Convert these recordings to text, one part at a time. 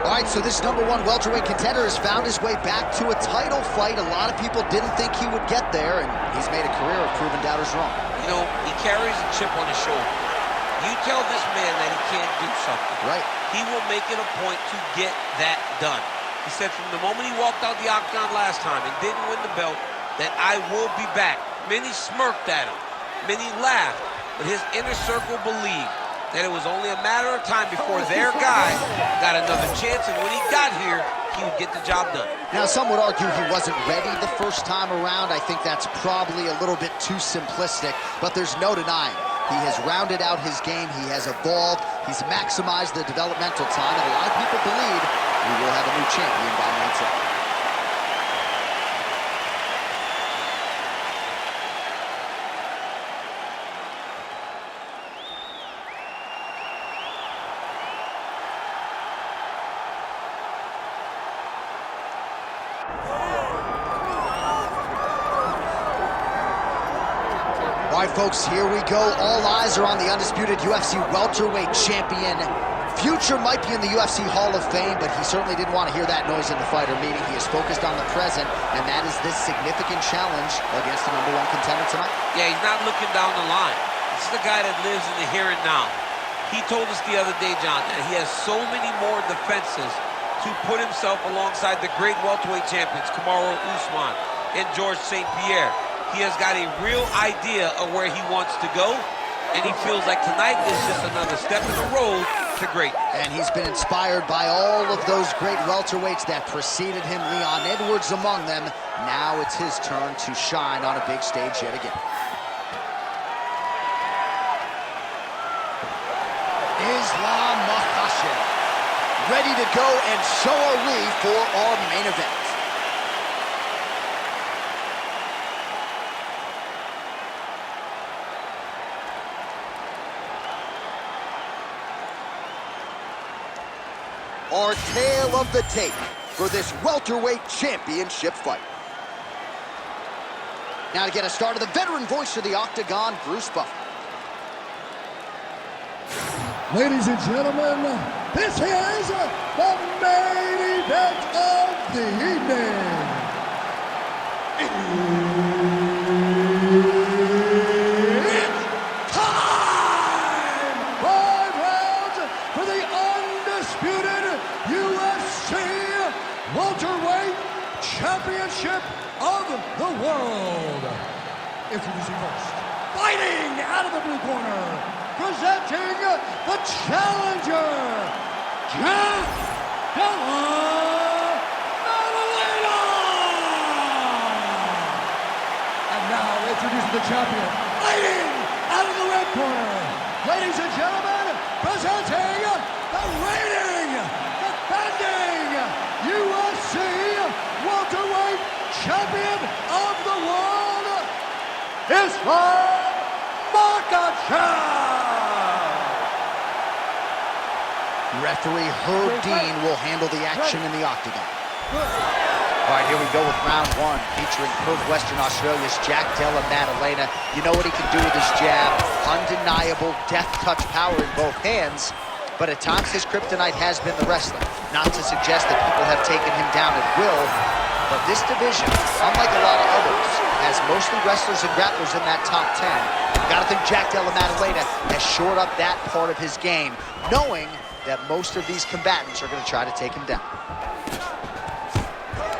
All right, so this #1 welterweight contender has found his way back to a title fight. A lot of people didn't think he would get there, and he's made a career of proving doubters wrong. You know, he carries a chip on his shoulder. You tell this man that he can't do something. Right. He will make it a point to get that done. He said from the moment he walked out the octagon last time and didn't win the belt, that I will be back. Many smirked at him. Many laughed. But his inner circle believed that it was only a matter of time before their guy got another chance, and when he got here, he would get the job done. Now, some would argue he wasn't ready the first time around. I think that's probably a little bit too simplistic, but there's no denying. He has rounded out his game, he has evolved, he's maximized the developmental time, and a lot of people believe we will have a new champion by night's end. All right, folks, here we go. All eyes are on the undisputed UFC welterweight champion. Future might be in the UFC Hall of Fame, but he certainly didn't want to hear that noise in the fighter meeting. He is focused on the present, and that is this significant challenge against the #1 contender tonight. Yeah, he's not looking down the line. This is the guy that lives in the here and now. He told us the other day, John, that he has so many more defenses to put himself alongside the great welterweight champions, Kamaru Usman and George St. Pierre. He has got a real idea of where he wants to go, and he feels like tonight is just another step in the road to greatness. And he's been inspired by all of those great welterweights that preceded him, Leon Edwards among them. Now it's his turn to shine on a big stage yet again. Islam Makhachev, ready to go, and so are we for our main event. Our tale of the tape for this welterweight championship fight. Now to get us started, the veteran voice of the Octagon, Bruce Buffer. Ladies and gentlemen, this is the main event of the evening. It's time! 5 rounds for the undisputed UFC welterweight championship of the world. Introducing first, fighting out of the blue corner, presenting the challenger, Della Maddalena! And now introducing the champion, fighting out of the red corner, ladies and gentlemen, presenting the reigning, defending UFC welterweight champion of the world, Islam Makhachev! Referee Herb Dean will handle the action in the octagon. All right, here we go with round 1, featuring Perth, Western Australia's Jack Della Maddalena. You know what he can do with his jab. Undeniable death touch power in both hands. But at times his kryptonite has been the wrestling. Not to suggest that people have taken him down at will, but this division, unlike a lot of others, has mostly wrestlers and grapplers in that top 10. Gotta think Jack Della Maddalena has shored up that part of his game, knowing that most of these combatants are gonna try to take him down.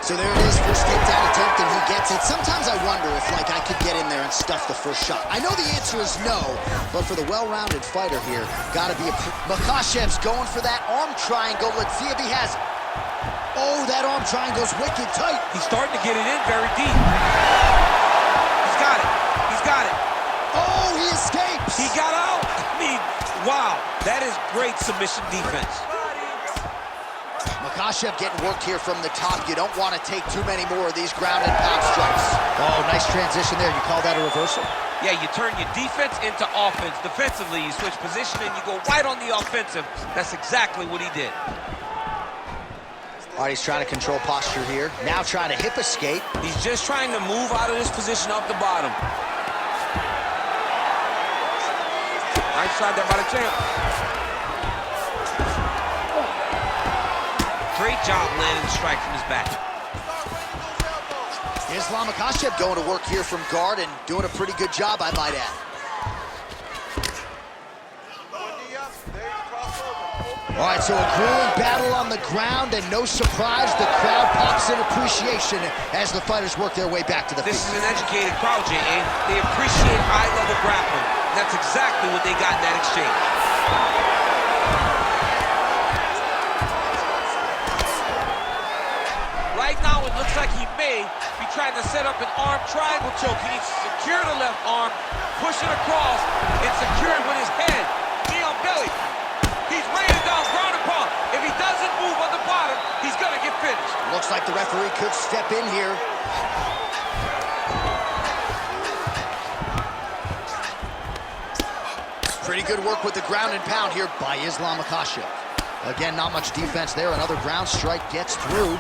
So there it is, first takedown attempt, and he gets it. Sometimes I wonder if, I could get in there and stuff the first shot. I know the answer is no, but for the well-rounded fighter here, gotta be a... Makhachev's going for that arm triangle. Let's see if he has it. Oh, that arm triangle's wicked tight. He's starting to get it in very deep. He's got it. He's got it. Oh, he escapes. He got out. I mean, wow. That is great submission defense. Makhachev getting worked here from the top. You don't want to take too many more of these ground and pound strikes. Oh, nice transition there. You call that a reversal? Yeah, you turn your defense into offense. Defensively, you switch position and you go right on the offensive. That's exactly what he did. All right, he's trying to control posture here. Now trying to hip escape. He's just trying to move out of this position off the bottom. Nice shot there by the champ. Great job landing the strike from his back. Islam Makhachev going to work here from guard and doing a pretty good job, I might add. All right, so a grueling battle on the ground, and no surprise, the crowd pops in appreciation as the fighters work their way back to the feet. This is an educated crowd, J.A. They appreciate high-level grappling. That's exactly what they got in that exchange. Right now, it looks like he may be trying to set up an arm triangle choke. He needs to secure the left arm, push it across, and secure it with his head. Knee on belly. He's raining down ground and pound. If he doesn't move on the bottom, he's going to get finished. Looks like the referee could step in here. Pretty good work with the ground and pound here by Islam Makhachev. Again, not much defense there. Another ground strike gets through.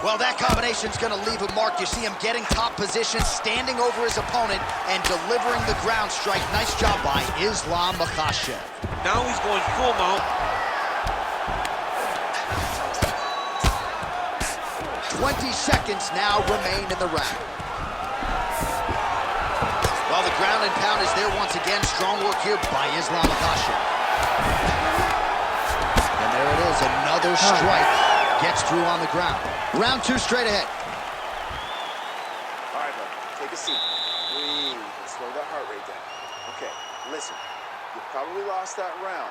Well, that combination's going to leave a mark. You see him getting top position, standing over his opponent, and delivering the ground strike. Nice job by Islam Makhachev. Now he's going full mount. 20 seconds now remain in the round. Well, the ground and pound is there once again. Strong work here by Islam Makhachev. And there it is, another strike gets through on the ground. Round two straight ahead. All right, bud, take a seat. Breathe and slow that heart rate down. Okay, listen, you probably lost that round.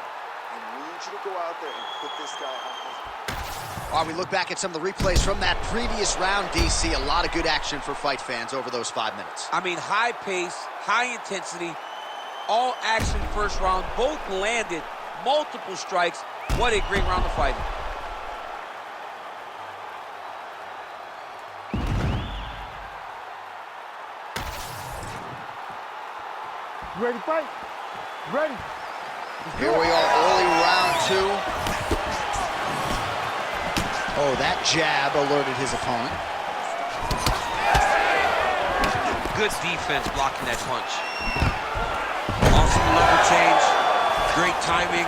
I need you to go out there and put this guy on his... All right, we look back at some of the replays from that previous round, DC. A lot of good action for fight fans over those 5 minutes. I mean, high pace, high intensity, all action first round. Both landed multiple strikes. What a great round of fighting. Ready to fight? Ready. Here we are, early round two. Oh, that jab alerted his opponent. Good defense blocking that punch. Awesome level change. Great timing.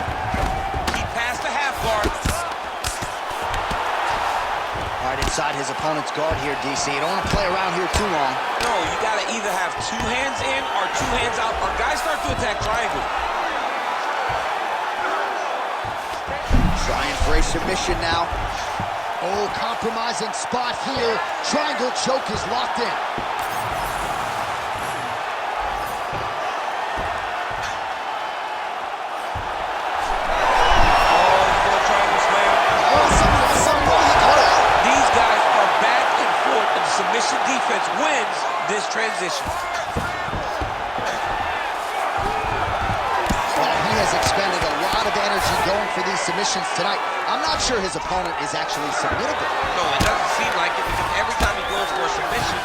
He passed the half guard. All right, inside his opponent's guard here, DC. You don't want to play around here too long. No, you got to either have two hands in or two hands out, or guys start to attack triangle. Trying for a submission now. Oh, compromising spot here. Triangle choke is locked in. These guys are back and forth, and submission defense wins this transition. Well, he has expended a lot of energy going for these submissions tonight. I'm not sure his opponent is actually submittable. No, it doesn't seem like it, because every time he goes for a submission,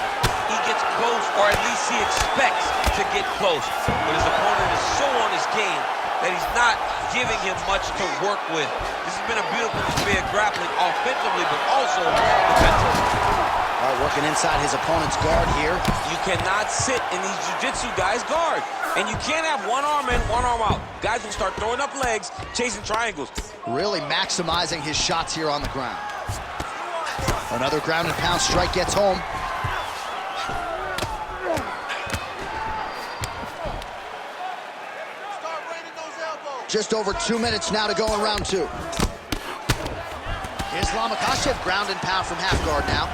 he gets close, or at least he expects to get close. But his opponent is so on his game that he's not giving him much to work with. This has been a beautiful display of grappling offensively, but also defensively. All right, working inside his opponent's guard here. You cannot sit in these jiu-jitsu guys' guard. And you can't have one arm in, one arm out. Guys will start throwing up legs, chasing triangles. Really maximizing his shots here on the ground. Another ground and pound strike gets home. Just over 2 minutes now to go in round two. Islam Makhachev ground and pound from half guard now.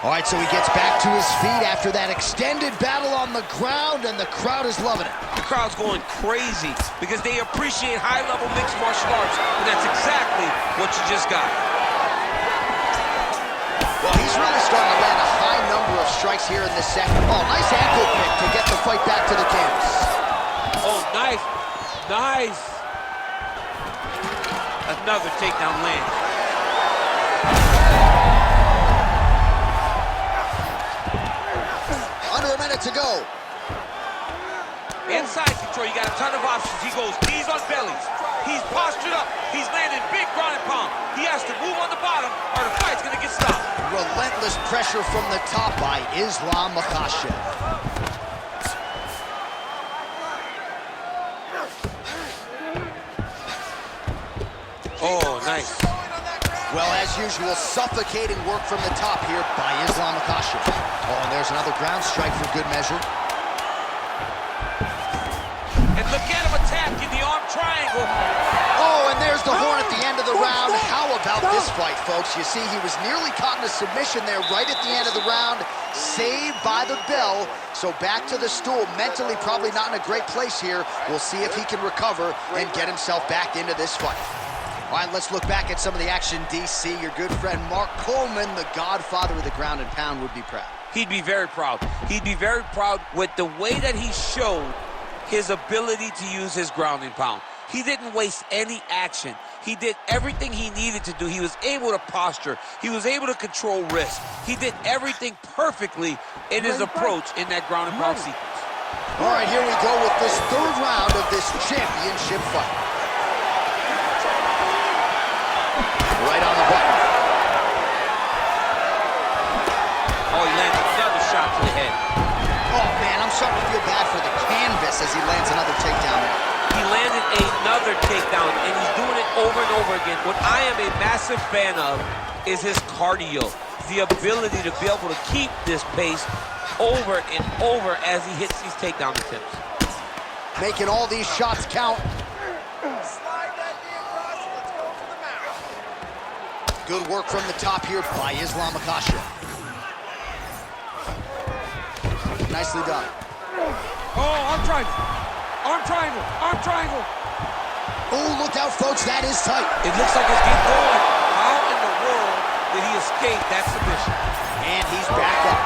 All right, so he gets back to his feet after that extended battle on the ground, and the crowd is loving it. The crowd's going crazy because they appreciate high-level mixed martial arts, and that's exactly what you just got. Well, he's really starting to land a high number of strikes here in this second. Oh, nice ankle pick to get the fight back to the canvas. Oh, nice. Nice. Another takedown land. Under a minute to go. Inside control, you got a ton of options. He goes knees on bellies. He's postured up. He's landing big ground and pound. He has to move on the bottom or the fight's gonna get stopped. Relentless pressure from the top by Islam Makhachev. Oh, Nice. Well, as usual, suffocating work from the top here by Makhachev. Oh, and there's another ground strike for good measure. And look at him attacking the arm triangle. Oh, and there's the horn at the end of the round. How about this fight, folks? You see, he was nearly caught in a submission there right at the end of the round. Saved by the bell. So back to the stool. Mentally, probably not in a great place here. We'll see if he can recover and get himself back into this fight. All right, let's look back at some of the action, DC. Your good friend Mark Coleman, the godfather of the ground and pound, would be proud. He'd be very proud. He'd be very proud with the way that he showed his ability to use his ground and pound. He didn't waste any action. He did everything he needed to do. He was able to posture. He was able to control risk. He did everything perfectly in his approach in that ground and pound sequence. All right, here we go with this third round of this championship fight. Right on the button. Oh, he landed another shot to the head. Oh, man, I'm starting to feel bad for the canvas as he lands another takedown there. He landed another takedown, and he's doing it over and over again. What I am a massive fan of is his cardio, the ability to be able to keep this pace over and over as he hits these takedown attempts. Making all these shots count. Slide that knee across. Let's go for the mount. Good work from the top here by Makhachev. Nicely done. Oh, arm triangle. Arm triangle. Arm triangle. Oh, look out, folks. That is tight. It looks like it's getting going. How in the world did he escape that submission? And he's back up.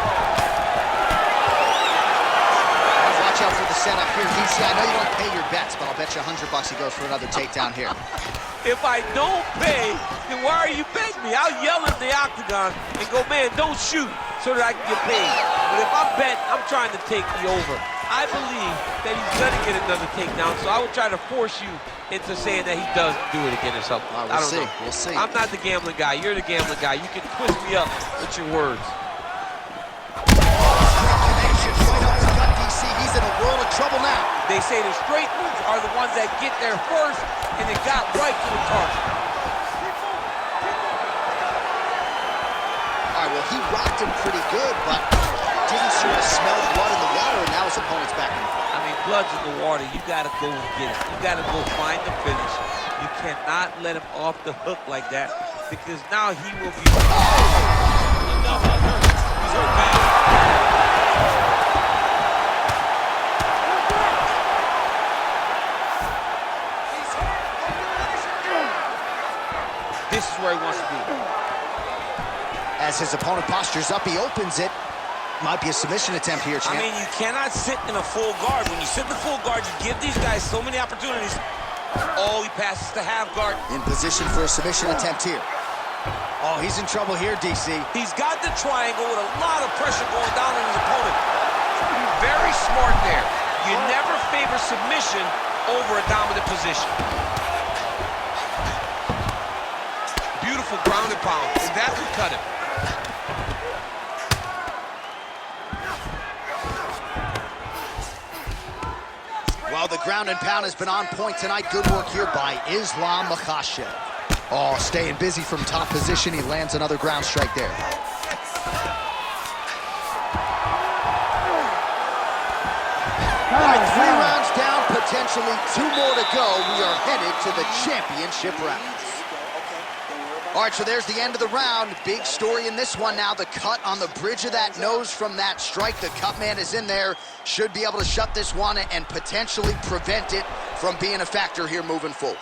Watch out for the setup here, DC. I know you don't pay your bets, but I'll bet you $100 he goes for another takedown here. If I don't pay, then why are you betting me? I'll yell at the octagon and go, man, don't shoot so that I can get paid. But if I'm betting, I'm trying to take the over. I believe that he's going to get another takedown, so I would try to force you into saying that he does do it again or something. We'll I don't see. know. We'll see. I'm not the gambling guy. You're the gambling guy. You can twist me up with your words. Connection right up the gut, DC. He's in a world of trouble now. They say the straight moves are the ones that get there first, and it got right to the target. All right, well, he rocked him pretty good, but didn't sort of smell blood in the water, and now his opponent's back in the fight. I mean, blood's in the water. You got to go and get it. You got to go find the finish. You cannot let him off the hook like that, because now he will be... Enough. He's hurt bad. This is where he wants to be. As his opponent postures up, he opens it. Might be a submission attempt here, champ. I mean, you cannot sit in a full guard. When you sit in a full guard, you give these guys so many opportunities. Oh, he passes to half guard. In position for a submission attempt here. Oh, he's in trouble here, DC. He's got the triangle with a lot of pressure going down on his opponent. Very smart there. You never favor submission over a dominant position. Beautiful ground and pound, and that would cut him. Well, the ground and pound has been on point tonight. Good work here by Makhachev. Oh, staying busy from top position. He lands another ground strike there. All right, 3 rounds down, potentially 2 more to go. We are headed to the championship rounds. All right, so there's the end of the round. Big story in this one now. The cut on the bridge of that nose from that strike. The cut man is in there. Should be able to shut this one and potentially prevent it from being a factor here moving forward.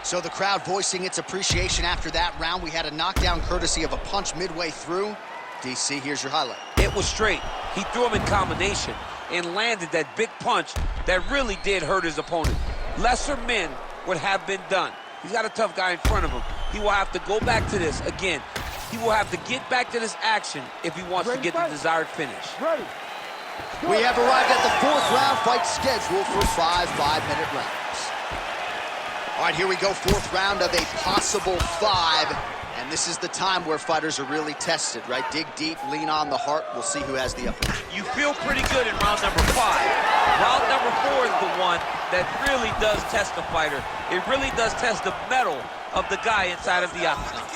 So the crowd voicing its appreciation after that round. We had a knockdown courtesy of a punch midway through. DC, here's your highlight. It was straight. He threw him in combination and landed that big punch that really did hurt his opponent. Lesser men would have been done. He's got a tough guy in front of him. He will have to go back to this again. He will have to get back to this action if he wants to get the desired finish. Ready. We have arrived at the 4th round fight scheduled for 5 5-minute rounds. All right, here we go, 4th round of a possible 5. And this is the time where fighters are really tested, right? Dig deep, lean on the heart. We'll see who has the upper hand. You feel pretty good in round number 5. Round number 4 is the one that really does test the fighter. It really does test the mettle of the guy inside of the octagon.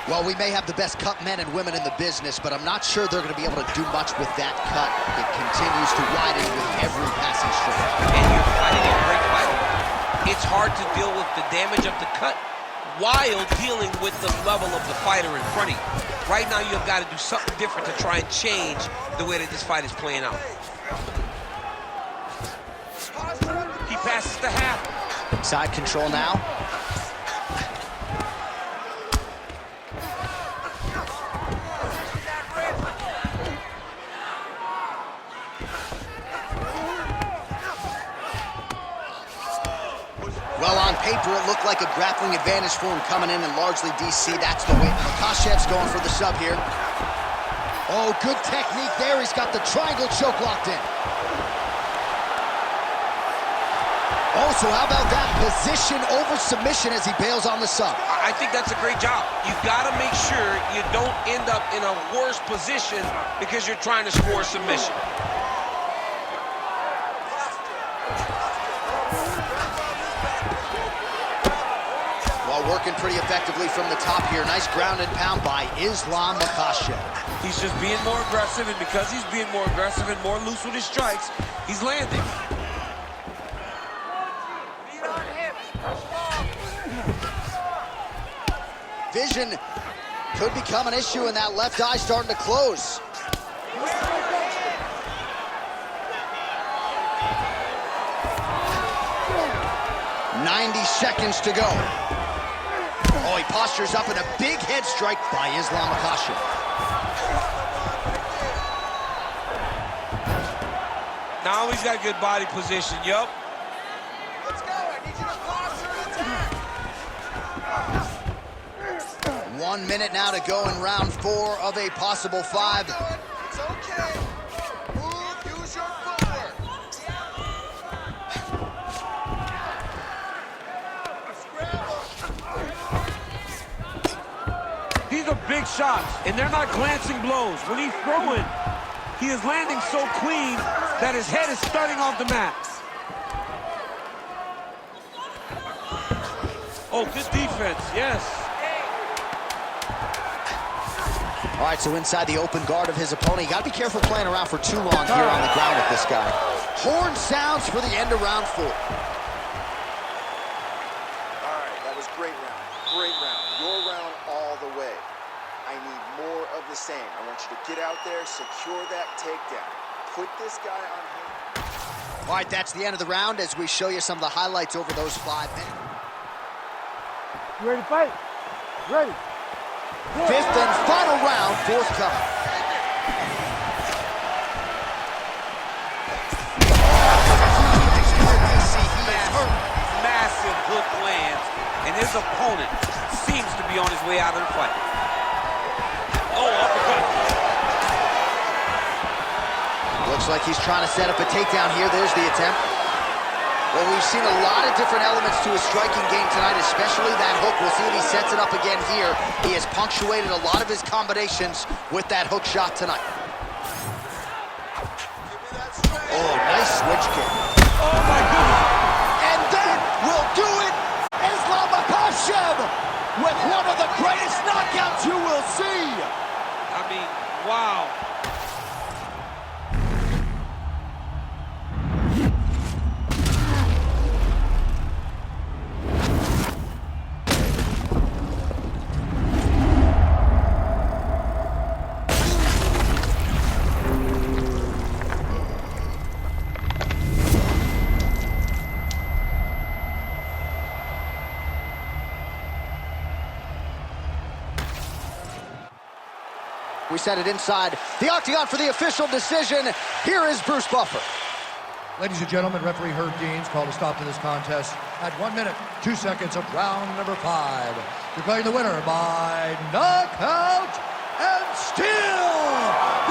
Well, we may have the best cut men and women in the business, but I'm not sure they're going to be able to do much with that cut. It continues to widen with every passing stroke. And you're fighting a great fighter. It's hard to deal with the damage of the cut while dealing with the level of the fighter in front of you. Right now, you've got to do something different to try and change the way that this fight is playing out. He passes the half. Side control now. Well, on paper, it looked like a grappling advantage for him coming in, and largely DC, that's the way. Makhachev's going for the sub here. Oh, good technique there. He's got the triangle choke locked in. Oh, so how about that position over submission as he bails on the sub? I think that's a great job. You've got to make sure you don't end up in a worse position because you're trying to score submission. Working pretty effectively from the top here. Nice ground and pound by Islam Makhachev. He's just being more aggressive, and because he's being more aggressive and more loose with his strikes, he's landing. Vision could become an issue, and that left eye starting to close. "90 seconds to go." Oh, he postures up in a big head strike by Islam Makhachev. Now he's got good body position, yup. Let's go, I need you to posture and attack. 1 minute now to go in round 4 of a possible 5. It's okay. Move, use your footwork. These are big shots, and they're not glancing blows. When he's throwing, he is landing so clean that his head is starting off the mat. Oh, good defense, yes. All right, so inside the open guard of his opponent. You got to be careful playing around for too long here on the ground with this guy. Horn sounds for the end of round 4. All right, that was great round. Great round. Your round all the way. I need more of the same. I want you to get out there, secure that takedown. Put this guy on him. All right, that's the end of the round as we show you some of the highlights over those 5 minutes. You ready to fight? Ready. 5th and final round forthcoming. Massive hook lands, and his opponent seems to be on his way out of the fight. Oh, uppercut. Looks like he's trying to set up a takedown here. There's the attempt. Well, we've seen a lot of different elements to his striking game tonight, especially that hook. We'll see if he sets it up again here. He has punctuated a lot of his combinations with that hook shot tonight. Oh, nice switch kick. Oh, my goodness. And that will do it. Islam Makhachev with one of the greatest knockouts you will see. I mean, wow. We set it inside the octagon for the official decision. Here is Bruce Buffer. Ladies and gentlemen, referee Herb Deans called a stop to this contest at 1 minute, 2 seconds of round number 5. Declaring the winner by knockout and still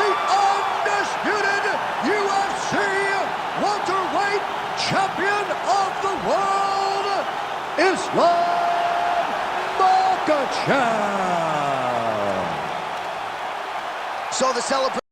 the undisputed UFC welterweight champion of the world, Islam Makhachev. Makhachev. So the celebration.